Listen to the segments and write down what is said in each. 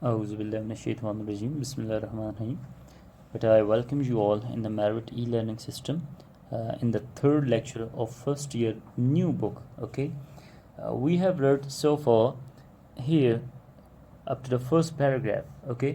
أعوذ بالله من الشيطان الرجيم بسم الله الرحمن الرحيم. But I welcome you all in the Merit e-learning system in the third lecture of first year new book. Okay, we have read so far here up to the first paragraph. Okay,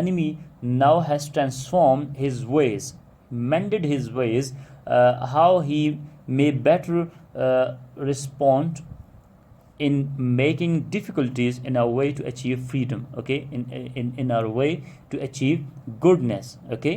enemy now has transformed his ways, mended his ways, how he may better respond in making difficulties in our way to achieve freedom. Okay, in our way to achieve goodness. Okay,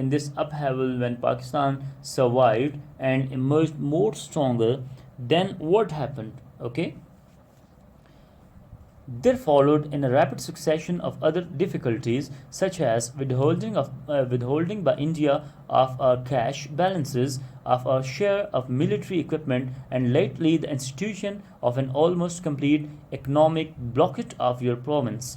in this upheaval when Pakistan survived and emerged more stronger, then what happened? Okay, there followed in a rapid succession of other difficulties, such as withholding by India of our cash balances, of our share of military equipment, and lately the institution of an almost complete economic blockade of your province.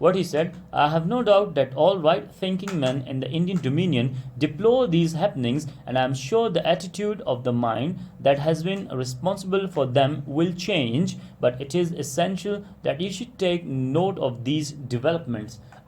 What he said, I have no doubt that all right-thinking men in the Indian Dominion deplore these happenings, and I am sure the attitude of the mind that has been responsible for them will change, but it is essential that you should take note of these developments.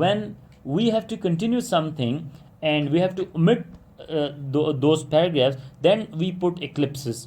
When we have to continue something and we have to omit those paragraphs, then we put ellipses.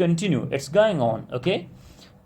continue, it's going on, okay?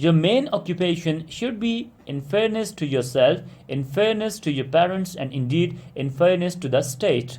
your main occupation should be in fairness to yourself, in fairness to your parents and indeed in fairness to the state.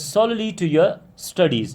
solely to your studies,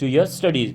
to your studies,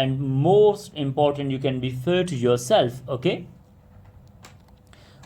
and most important you can be fair to yourself, okay?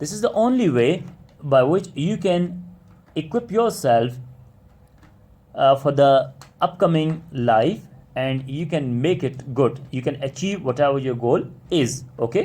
this is the only way by which you can equip yourself for the upcoming life and you can make it good, you can achieve whatever your goal is, okay?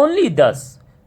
only thus,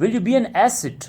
will you be an asset,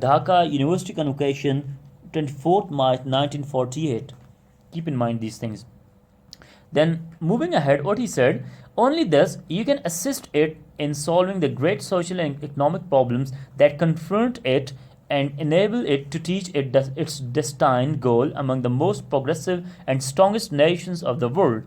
Dhaka University Convocation, 24th March 1948. Keep in mind these things. Then moving ahead, what he said, only thus you can assist it in solving the great social and economic problems that confront it and enable it to teach it its destined goal among the most progressive and strongest nations of the world.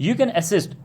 you can assist,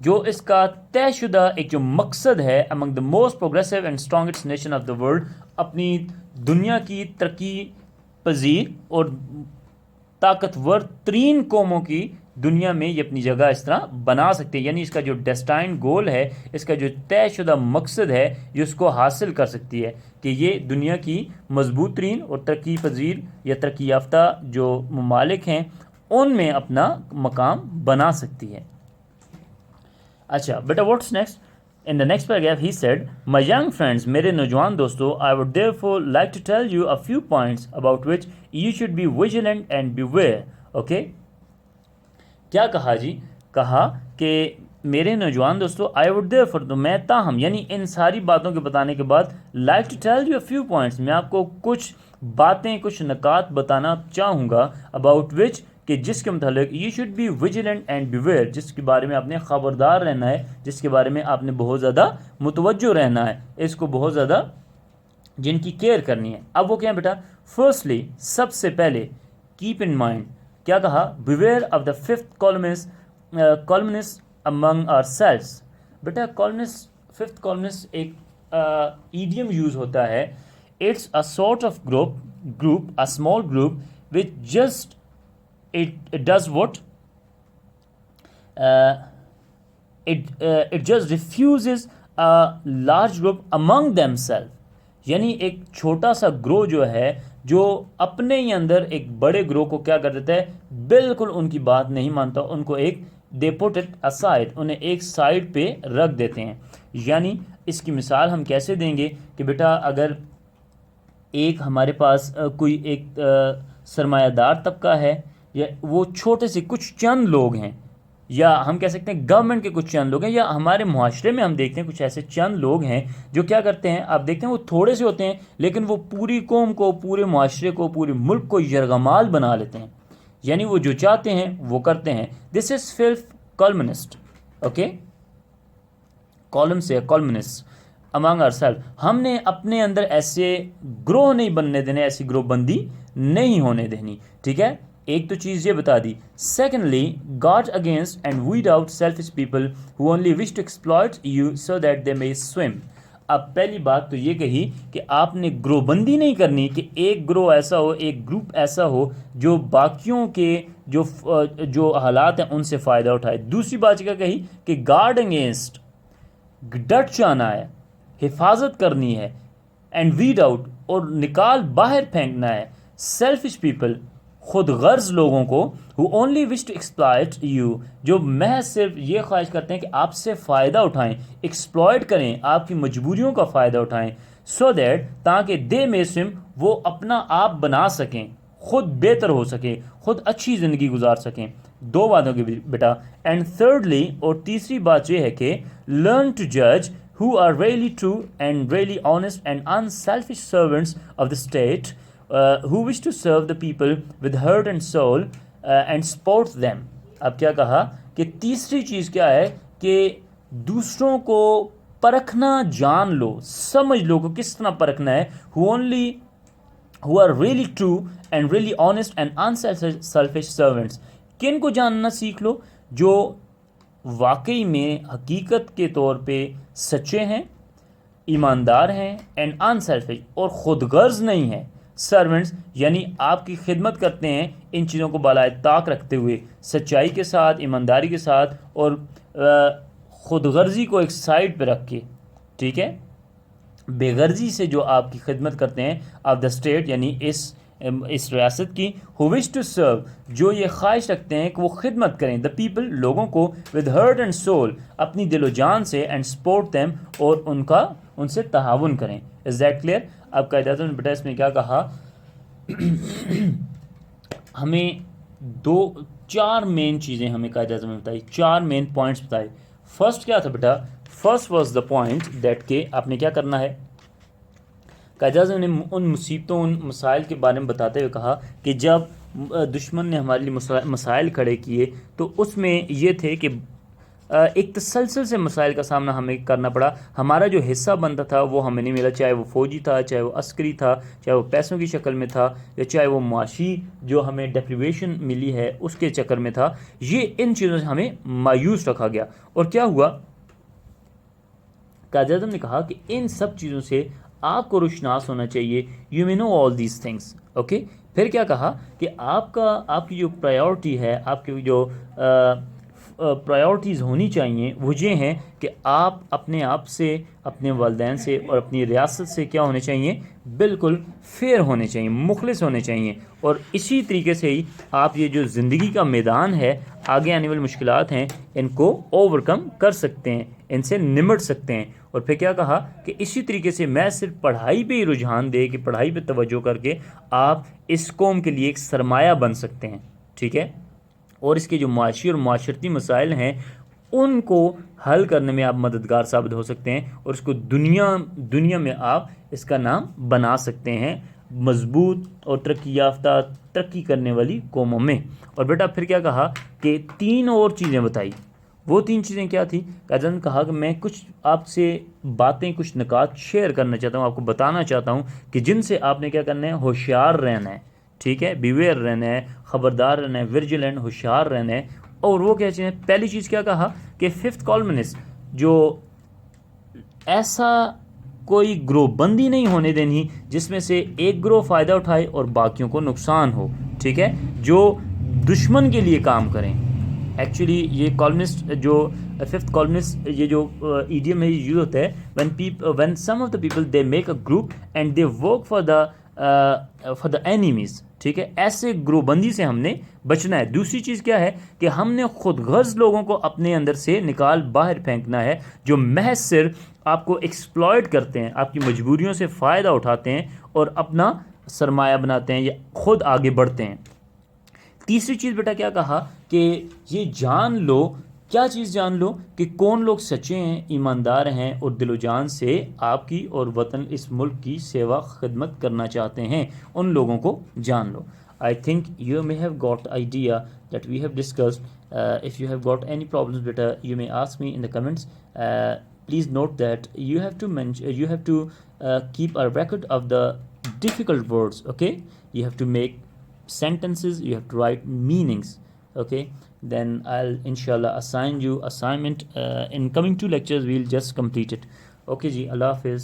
جو اس کا طے شدہ ایک جو مقصد ہے among the most progressive and strongest nation of the world, اپنی دنیا کی ترقی پذیر اور طاقتور ترین قوموں کی دنیا میں یہ اپنی جگہ اس طرح بنا سکتے ہیں. یعنی اس کا جو ڈیسٹائن گول ہے, اس کا جو طے شدہ مقصد ہے, یہ اس کو حاصل کر سکتی ہے کہ یہ دنیا کی مضبوط ترین اور ترقی پذیر یا ترقی یافتہ جو ممالک ہیں ان میں اپنا مقام بنا سکتی ہے. اچھا بیٹا what's next? In the next paragraph he said, my young friends, میرے نوجوان دوستو, I would therefore like to tell you a few points about which you should be vigilant and beware. Okay? کیا کہا جی؟ کہا کہ میرے نوجوان دوستو, I would therefore, تو میں تاہم, یعنی ان ساری باتوں کے بتانے کے بعد, like to tell you a few points, میں آپ کو کچھ باتیں, کچھ نکات بتانا چاہوں گا, about which, کہ جس کے متعلق you should be vigilant and beware, جس کے بارے میں آپ نے خبردار رہنا ہے, جس کے بارے میں آپ نے بہت زیادہ متوجہ رہنا ہے, اس کو بہت زیادہ جن کی کیئر کرنی ہے. اب وہ کیا ہے بیٹا؟ فرسٹلی, سب سے پہلے, keep in mind, کیا کہا؟ beware of the fifth columnist among ourselves. Beta fifth columnist ایک ایڈیم یوز ہوتا ہے. It's a sort of group, a small group which just it does what? It just refuses a large group among themselves. یعنی ایک چھوٹا سا گروہ جو ہے, جو اپنے ہی اندر ایک بڑے گروہ کو کیا کر دیتا ہے؟ بالکل ان کی بات نہیں مانتا, ان کو ایک they put it aside, انہیں ایک سائڈ پہ رکھ دیتے ہیں. یعنی اس کی مثال ہم کیسے دیں گے کہ بیٹا اگر ایک ہمارے پاس کوئی ایک سرمایہ دار طبقہ ہے, یا وہ چھوٹے سے کچھ چند لوگ ہیں, یا ہم کہہ سکتے ہیں گورنمنٹ کے کچھ چند لوگ ہیں, یا ہمارے معاشرے میں ہم دیکھتے ہیں کچھ ایسے چند لوگ ہیں جو کیا کرتے ہیں, آپ دیکھتے ہیں وہ تھوڑے سے ہوتے ہیں لیکن وہ پوری قوم کو, پورے معاشرے کو, پورے ملک کو یرغمال بنا لیتے ہیں. یعنی وہ جو چاہتے ہیں وہ کرتے ہیں. This is fifth columnist. Okay, column سے کالمنسٹ امانگ آر سیلف. ہم نے اپنے اندر ایسے گروہ نہیں بننے دینے, ایسی گروہ بندی نہیں ہونے دینی. ٹھیک ہے, ایک تو چیز یہ بتا دی. Secondly, guard against and weed out selfish people who only wish to exploit you so that they may swim. اب پہلی بات تو یہ کہی کہ آپ نے گروہ بندی نہیں کرنی کہ ایک گروہ ایسا ہو, ایک گروپ ایسا ہو جو باقیوں کے جو حالات ہیں ان سے فائدہ اٹھائے. دوسری بات کیا کہی کہ گارڈ اگینسٹ, ڈٹ جانا ہے, حفاظت کرنی ہے, اینڈ ویڈ آؤٹ, اور نکال باہر پھینکنا ہے, سیلفش پیپل, خود غرض لوگوں کو, who only wish to exploit you, جو محض صرف یہ خواہش کرتے ہیں کہ آپ سے فائدہ اٹھائیں, ایکسپلائٹ کریں, آپ کی مجبوریوں کا فائدہ اٹھائیں, so that, تاکہ they may swim, وہ اپنا آپ بنا سکیں, خود بہتر ہو سکیں, خود اچھی زندگی گزار سکیں. دو باتوں کے بیٹا. اینڈ تھرڈلی, اور تیسری بات یہ ہے کہ learn to judge who are really true and really honest and unselfish servants of the state, who wish to serve the people with heart and soul and support them. اب کیا کہا کہ تیسری چیز کیا ہے کہ دوسروں کو پرکھنا جان لو, سمجھ لو کہ کس طرح پرکھنا ہے. who are really true and really honest and unselfish servants. کن کو جاننا سیکھ لو؟ جو واقعی میں حقیقت کے طور پہ سچے ہیں, ایماندار ہیں, اینڈ انسیلفش, اور خود غرض نہیں ہیں. سرونٹس یعنی آپ کی خدمت کرتے ہیں ان چیزوں کو بالائے طاق رکھتے ہوئے, سچائی کے ساتھ, ایمانداری کے ساتھ, اور خود غرضی کو ایک سائڈ پہ رکھ کے. ٹھیک ہے, بے غرضی سے جو آپ کی خدمت کرتے ہیں آف دا اسٹیٹ, یعنی اس ریاست کی. who wish to serve, جو یہ خواہش رکھتے ہیں کہ وہ خدمت کریں, the people, لوگوں کو, with heart and soul, اپنی دل و جان سے, and support them, اور ان سے تعاون کریں. is that clear؟ اب قاعدہ بیٹا اس میں کیا کہا, ہمیں چار مین چیزیں ہمیں قائد اعظم نے بتائی, چار مین پوائنٹس بتائے. فرسٹ کیا تھا بیٹا؟ First was the point that کہ آپ نے کیا کرنا ہے. قائد اعظم نے ان مصیبتوں, ان مسائل کے بارے میں بتاتے ہوئے کہا کہ جب دشمن نے ہمارے لیے مسائل کھڑے کیے تو اس میں یہ تھے کہ ایک تسلسل سے مسائل کا سامنا ہمیں کرنا پڑا. ہمارا جو حصہ بنتا تھا وہ ہمیں نہیں ملا, چاہے وہ فوجی تھا, چاہے وہ عسکری تھا, چاہے وہ پیسوں کی شکل میں تھا, یا چاہے وہ معاشی جو ہمیں ڈیپریویشن ملی ہے اس کے چکر میں تھا. یہ ان چیزوں سے ہمیں مایوس رکھا گیا. اور کیا ہوا, قائد اعظم نے کہا کہ ان سب چیزوں سے آپ کو روشناس ہونا چاہیے. You may know all these things. Okay, پھر کیا کہا کہ آپ کی جو پرائیورٹی ہے, آپ کی جو پرائیورٹیز ہونی چاہیے وہ یہ ہیں کہ آپ اپنے آپ سے, اپنے والدین سے اور اپنی ریاست سے کیا ہونے چاہیے, بالکل فیئر ہونے چاہیے, مخلص ہونے چاہیے. اور اسی طریقے سے ہی آپ یہ جو زندگی کا میدان ہے, آگے آنے والی مشکلات ہیں, ان کو اوور کم کر سکتے ہیں, ان سے نمٹ سکتے ہیں. اور پھر کیا کہا کہ اسی طریقے سے میں صرف پڑھائی پہ ہی رجحان دے کہ پڑھائی پہ توجہ کر کے آپ اس قوم کے لیے ایک سرمایہ بن سکتے ہیں. ٹھیک ہے, اور اس کے جو معاشی اور معاشرتی مسائل ہیں ان کو حل کرنے میں آپ مددگار ثابت ہو سکتے ہیں, اور اس کو دنیا میں آپ اس کا نام بنا سکتے ہیں مضبوط اور ترقی یافتہ, ترقی کرنے والی قوموں میں. اور بیٹا پھر کیا کہا کہ 3 اور چیزیں بتائی. وہ 3 چیزیں کیا تھی؟ قائد اعظم نے کہا کہ میں کچھ آپ سے باتیں, کچھ نکات شیئر کرنا چاہتا ہوں, آپ کو بتانا چاہتا ہوں کہ جن سے آپ نے کیا کرنا ہے, ہوشیار رہنا ہے. ٹھیک ہے, بیویئر رہنا ہے, خبردار رہنا ہے, ویجیلنٹ, ہوشیار رہنا ہے. اور وہ کیا چیزیں, پہلی چیز کیا کہا کہ 5th کالمنسٹ جو ایسا کوئی گروہ بندی نہیں ہونے دینی جس میں سے ایک گروہ فائدہ اٹھائے اور باقیوں کو نقصان ہو. ٹھیک ہے, جو دشمن کے لیے کام کریں. ایکچولی یہ کالمنسٹ جو 5th کالمنسٹ یہ جو ایڈیم ہے یوز ہوتا ہے when some of the people they make a group and they work for the enemies. ٹھیک ہے, ایسے گروہ بندی سے ہم نے بچنا ہے. دوسری چیز کیا ہے کہ ہم نے خود غرض لوگوں کو اپنے اندر سے نکال باہر پھینکنا ہے جو محض صرف آپ کو ایکسپلائٹ کرتے ہیں, آپ کی مجبوریوں سے فائدہ اٹھاتے ہیں اور اپنا سرمایہ بناتے ہیں یا خود آگے بڑھتے ہیں. تیسری چیز بیٹا کیا کہا کہ یہ جان لو, کیا چیز جان لو کہ کون لوگ سچے ہیں, ایماندار ہیں اور دل و جان سے آپ کی اور وطن اس ملک کی سیوا خدمت کرنا چاہتے ہیں, ان لوگوں کو جان لو. I think you may have got idea that we have discussed. If you have got any problems beta, you may ask me in the comments. Please note that you have to keep a record of the difficult words. Okay, you have to make sentences, you have to write meanings. Okay, then I'll inshallah assign you assignment in coming 2 lectures. We'll just complete it. Okay ji, Allah Hafiz.